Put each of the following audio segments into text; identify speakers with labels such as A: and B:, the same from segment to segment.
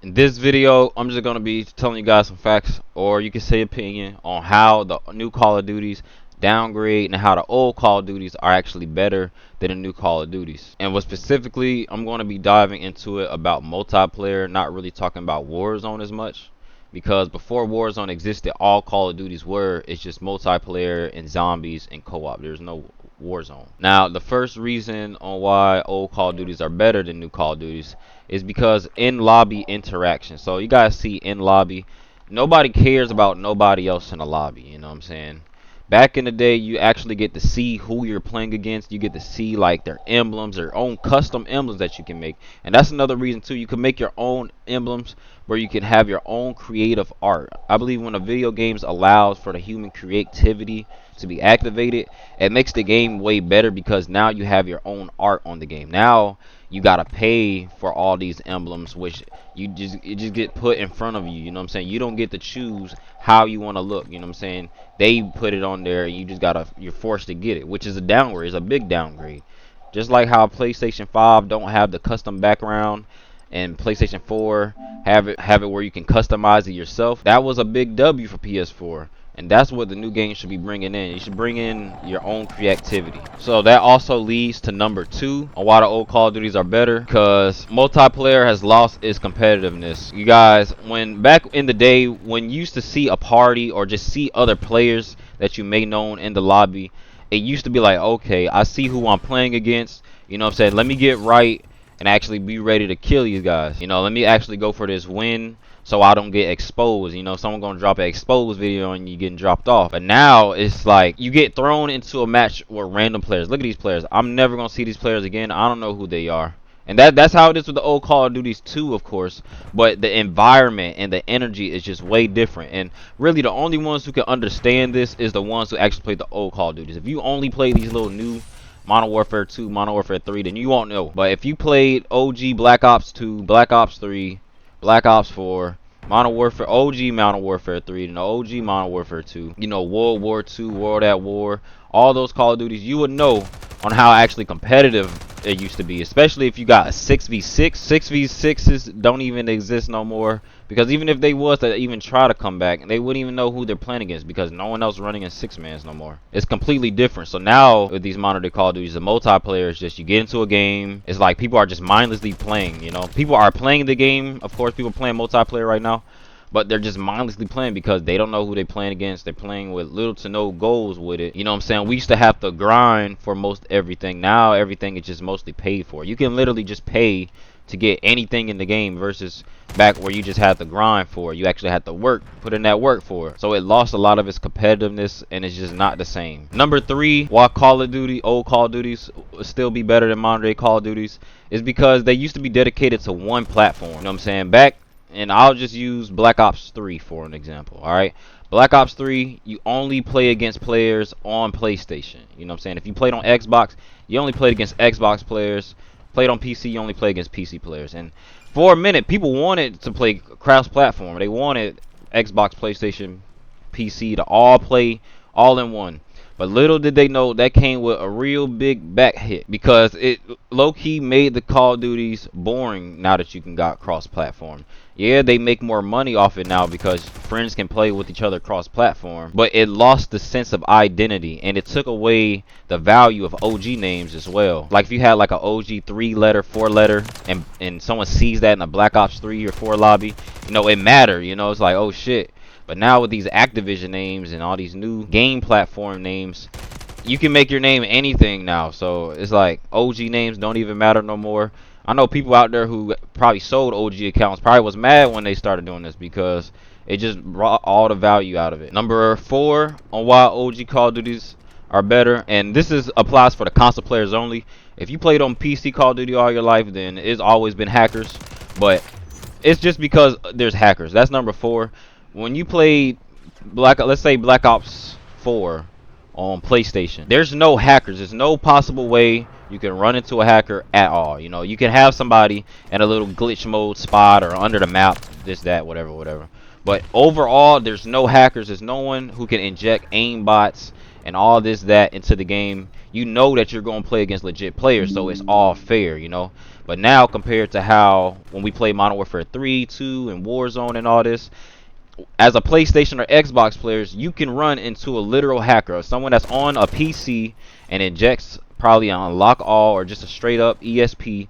A: In this video, I'm just gonna be telling you guys some facts, or you can say opinion, on how the new Call of Duties downgrade and how the old Call of Duties are actually better than the new Call of Duties. And what specifically, I'm going to be diving into it about multiplayer, not really talking about Warzone as much. Because before Warzone existed, all Call of Duties were, it's just multiplayer and zombies and co-op. There's no Warzone. Now, the first reason on why old Call of Duties are better than new Call of Duties is because in lobby interaction. So you guys see in lobby, nobody cares about nobody else in the lobby. You know what I'm saying? Back in the day, you actually get to see who you're playing against. You get to see like their emblems, their own custom emblems that you can make. And that's another reason too. You can make your own emblems where you can have your own creative art. I believe when a video games allows for the human creativity to be activated, it makes the game way better because now you have your own art on the game. Now you gotta pay for all these emblems, which it just get put in front of you. You know what I'm saying? You don't get to choose how you want to look. You know what I'm saying? They put it on there, and you're forced to get it, which is a downgrade. It's a big downgrade. Just like how PlayStation 5 don't have the custom background, and PlayStation 4 have it where you can customize it yourself. That was a big W for PS4. And that's what the new game should be bringing in. You should bring in your own creativity. So that also leads to number 2 on why the old Call of Duties are better. Because multiplayer has lost its competitiveness. You guys, when back in the day, when you used to see a party or just see other players that you may know in the lobby, it used to be like, okay, I see who I'm playing against. You know what I'm saying? Let me get right and actually be ready to kill you guys. You know, let me actually go for this win so I don't get exposed. You know, someone gonna drop an exposed video and you getting dropped off. But now it's like you get thrown into a match with random players. Look at these players. I'm never gonna see these players again. I don't know who they are. And that's how it is with the old Call of Duties too, of course. But the environment and the energy is just way different. And really, the only ones who can understand this is the ones who actually play the old Call of Duties. If you only play these little new Modern Warfare 2, Modern Warfare 3, then you won't know. But if you played OG Black Ops 2, Black Ops 3, Black Ops 4, Modern Warfare, OG Modern Warfare 3, and OG Modern Warfare 2, you know, World War 2, World at War, all those Call of Duties, you would know on how actually competitive it used to be, especially if you got a 6v6. 6v6s don't even exist no more, because even if they was to even try to come back, they wouldn't even know who they're playing against because no one else running in 6-mans no more. It's completely different. So now with these modern day Call of Duties, the multiplayer is just you get into a game. It's like people are just mindlessly playing. You know, people are playing the game. Of course, people are playing multiplayer right now, but they're just mindlessly playing because they don't know who they're playing against. They're playing with little to no goals with it. You know what I'm saying? We used to have to grind for most everything. Now everything is just mostly paid for. You can literally just pay to get anything in the game versus back where you just had to grind for it. You actually had to work, put in that work for it. So it lost a lot of its competitiveness and it's just not the same. Number 3, why Call of Duty, old Call of Duties will still be better than modern day Call of Duties is because they used to be dedicated to one platform. You know what I'm saying? Back, and I'll just use Black Ops 3 for an example, alright? Black Ops 3, you only play against players on PlayStation. You know what I'm saying? If you played on Xbox, you only played against Xbox players. Played on PC, you only play against PC players. And for a minute, people wanted to play cross-platform. They wanted Xbox, PlayStation, PC to all play all in one. But little did they know that came with a real big back hit because it low-key made the Call of Duties boring now that you can got cross-platform. Yeah, they make more money off it now because friends can play with each other cross-platform, but it lost the sense of identity and it took away the value of OG names as well. Like if you had like an OG 3-letter, 4-letter, and someone sees that in a Black Ops 3 or 4 lobby, you know, it mattered. You know, it's like, oh shit. But now with these Activision names and all these new game platform names, you can make your name anything now. So it's like OG names don't even matter no more. I know people out there who probably sold OG accounts probably was mad when they started doing this because it just brought all the value out of it. Number 4 on why OG Call of Duties are better, and this is applies for the console players only. If you played on PC Call of Duty all your life, then it's always been hackers. But it's just because there's hackers. That's number 4. When you play let's say Black Ops 4 on PlayStation, there's no hackers. There's no possible way you can run into a hacker at all. You know, you can have somebody in a little glitch mode spot or under the map, this, that, whatever. But overall, there's no hackers. There's no one who can inject aim bots and all this that into the game, you know that you're going to play against legit players, so it's all fair, you know. But now compared to how when we play Modern Warfare 3, 2, and Warzone and all this, as a PlayStation or Xbox players, you can run into a literal hacker, someone that's on a PC and injects probably an unlock all or just a straight up ESP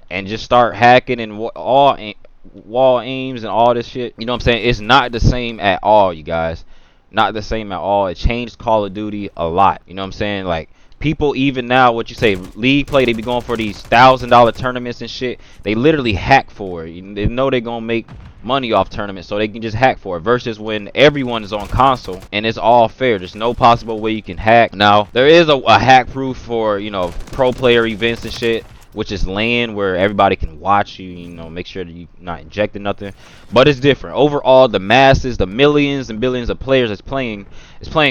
A: and just start hacking and wall aims and all this shit. You know what I'm saying? It's not the same at all, you guys. Not the same at all. It changed Call of Duty a lot. You know what I'm saying? Like, people even now, what you say, league play, they be going for these $1,000 tournaments and shit. They literally hack for it. They know they're gonna make money off tournaments, so they can just hack for it. Versus when everyone is on console and it's all fair. There's no possible way you can hack. Now there is a hack proof for, you know, pro player events and shit, which is LAN, where everybody can watch you, you know, make sure that you're not injecting nothing. But it's different. Overall, the masses, the millions and billions of players is playing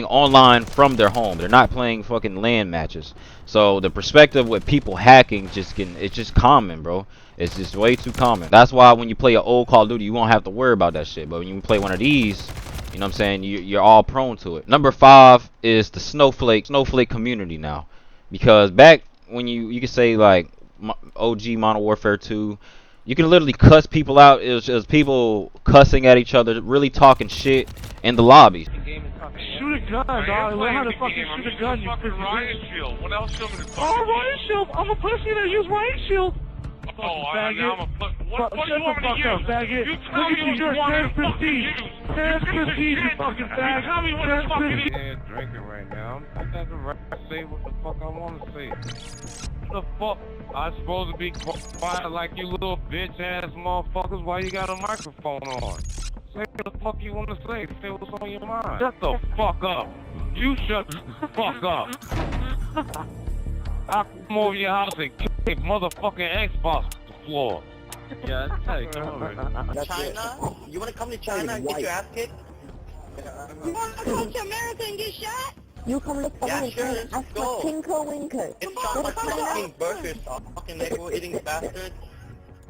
A: online from their home. They're not playing fucking LAN matches. So the perspective with people hacking it's just common, bro. It's just way too common. That's why when you play an old Call of Duty, you won't have to worry about that shit. But when you play one of these, you know what I'm saying, you're all prone to it. Number 5 is the snowflake community now. Because back when you could say like OG Modern Warfare 2, you can literally cuss people out. It was just people cussing at each other, really talking shit in the lobbies.
B: Shoot a gun, dog. Learn how to fucking shoot a gun, you fucking riot shield. What else you gonna do? Oh, riot shield. I'm a pussy that use riot shield. Oh, now I'm a pussy. What do you want me to use? Faggot. You tell me what you want me to use. There's prestige, you fucking faggot. Tell me what the fuck it is.
C: I'm drinking right now. I got the right to say what the fuck I want to say. What the fuck? I'm supposed to be quiet like you little bitch ass motherfuckers while you got a microphone on. Say what the fuck you want to say. Say what's on your mind. Shut the fuck up. You shut the fuck up. I'll come over your house and kick motherfucking Xbox to the floor.
D: Yeah, that's how you come over.
E: China? You wanna come to China and get your ass kicked?
F: You wanna come to America and get shot?
G: You come look for me
E: sure,
G: and ask for Tinker Winker.
E: It's not like fucking burgers, fucking neighborhood eating bastard.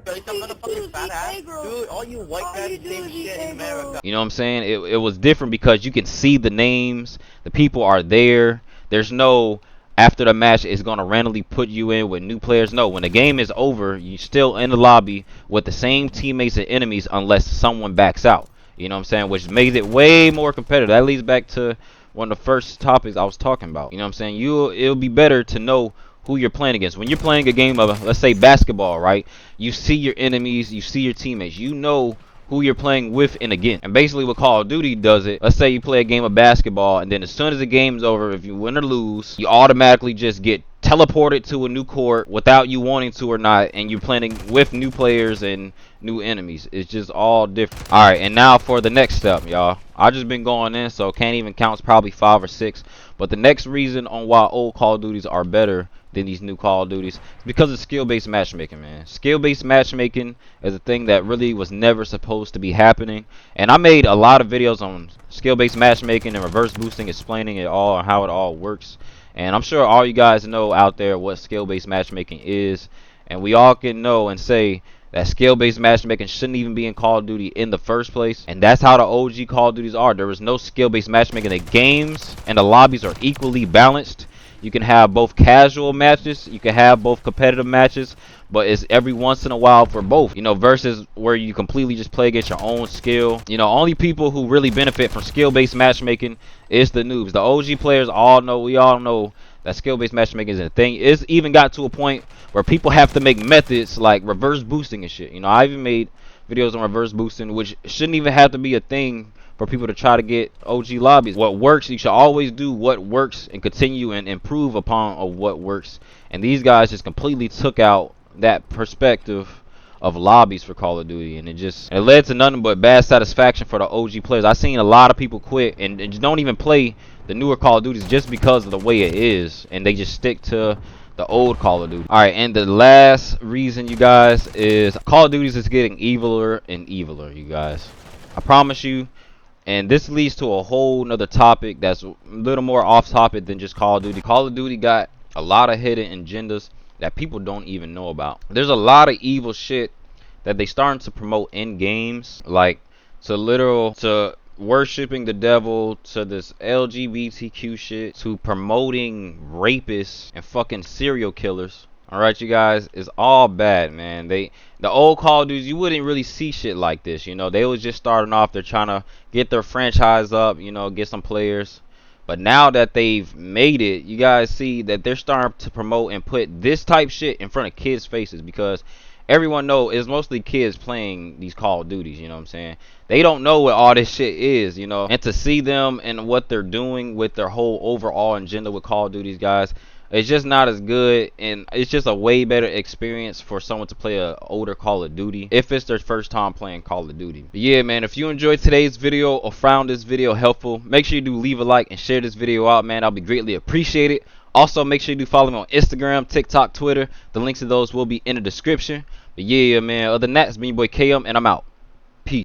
E: You're some motherfucking fat ass. Dude, all you white guys do same shit in America.
A: You know what I'm saying? It was different because you can see the names, the people are there. There's no after the match is going to randomly put you in with new players. No, when the game is over, you're still in the lobby with the same teammates and enemies unless someone backs out. You know what I'm saying? Which makes it way more competitive. That leads back to one of the first topics I was talking about. You know what I'm saying? It'll be better to know who you're playing against. When you're playing a game of, let's say, basketball, right? You see your enemies, you see your teammates. You know who you're playing with and against. And basically what Call of Duty does it, let's say you play a game of basketball and then as soon as the game's over, if you win or lose, you automatically just get teleported to a new court without you wanting to or not, and you're playing with new players and new enemies. It's just all different. Alright, and now for the next step, y'all. I just been going in, so can't even count. It's probably 5 or 6. But the next reason on why old Call of Duties are better than these new Call of Duties is because of skill-based matchmaking, man. Skill-based matchmaking is a thing that really was never supposed to be happening. And I made a lot of videos on skill-based matchmaking and reverse boosting, explaining it all and how it all works. And I'm sure all you guys know out there what skill-based matchmaking is. And we all can know and say that skill-based matchmaking shouldn't even be in Call of Duty in the first place. And that's how the OG Call of Duties are. There was no skill-based matchmaking. The games and the lobbies are equally balanced. You can have both casual matches, you can have both competitive matches, but it's every once in a while for both, you know, versus where you completely just play against your own skill. You know, only people who really benefit from skill-based matchmaking is the noobs. The OG players we all know that skill-based matchmaking is a thing. It's even got to a point where people have to make methods like reverse boosting and shit. You know, I even made videos on reverse boosting, which shouldn't even have to be a thing for people to try to get OG lobbies. What works, you should always do what works and continue and improve upon of what works. And these guys just completely took out that perspective of lobbies for Call of Duty, and it led to nothing but bad satisfaction for the OG players. I've seen a lot of people quit and just don't even play the newer Call of Duties just because of the way it is, and they just stick to the old Call of Duty. Alright, and the last reason, you guys, is Call of Duty is getting eviler and eviler, you guys. I promise you. And this leads to a whole nother topic that's a little more off topic than just Call of Duty. Call of Duty got a lot of hidden agendas that people don't even know about. There's a lot of evil shit that they starting to promote in games, like to worshiping the devil to this LGBTQ shit to promoting rapists and fucking serial killers. Alright, you guys, it's all bad, man. The old Call of Duty, you wouldn't really see shit like this, you know. They was just starting off, they're trying to get their franchise up, you know, get some players. But now that they've made it, you guys see that they're starting to promote and put this type shit in front of kids' faces, because everyone know it's mostly kids playing these Call of Duties, you know what I'm saying? They don't know what all this shit is, you know. And to see them and what they're doing with their whole overall agenda with Call of Duties, guys, it's just not as good, and it's just a way better experience for someone to play a older Call of Duty if it's their first time playing Call of Duty. But yeah, man, if you enjoyed today's video or found this video helpful, make sure you do leave a like and share this video out, man. I'll be greatly appreciated. Also, make sure you do follow me on Instagram, TikTok, Twitter. The links to those will be in the description. But yeah, man, other than that, it's been your boy KM, and I'm out.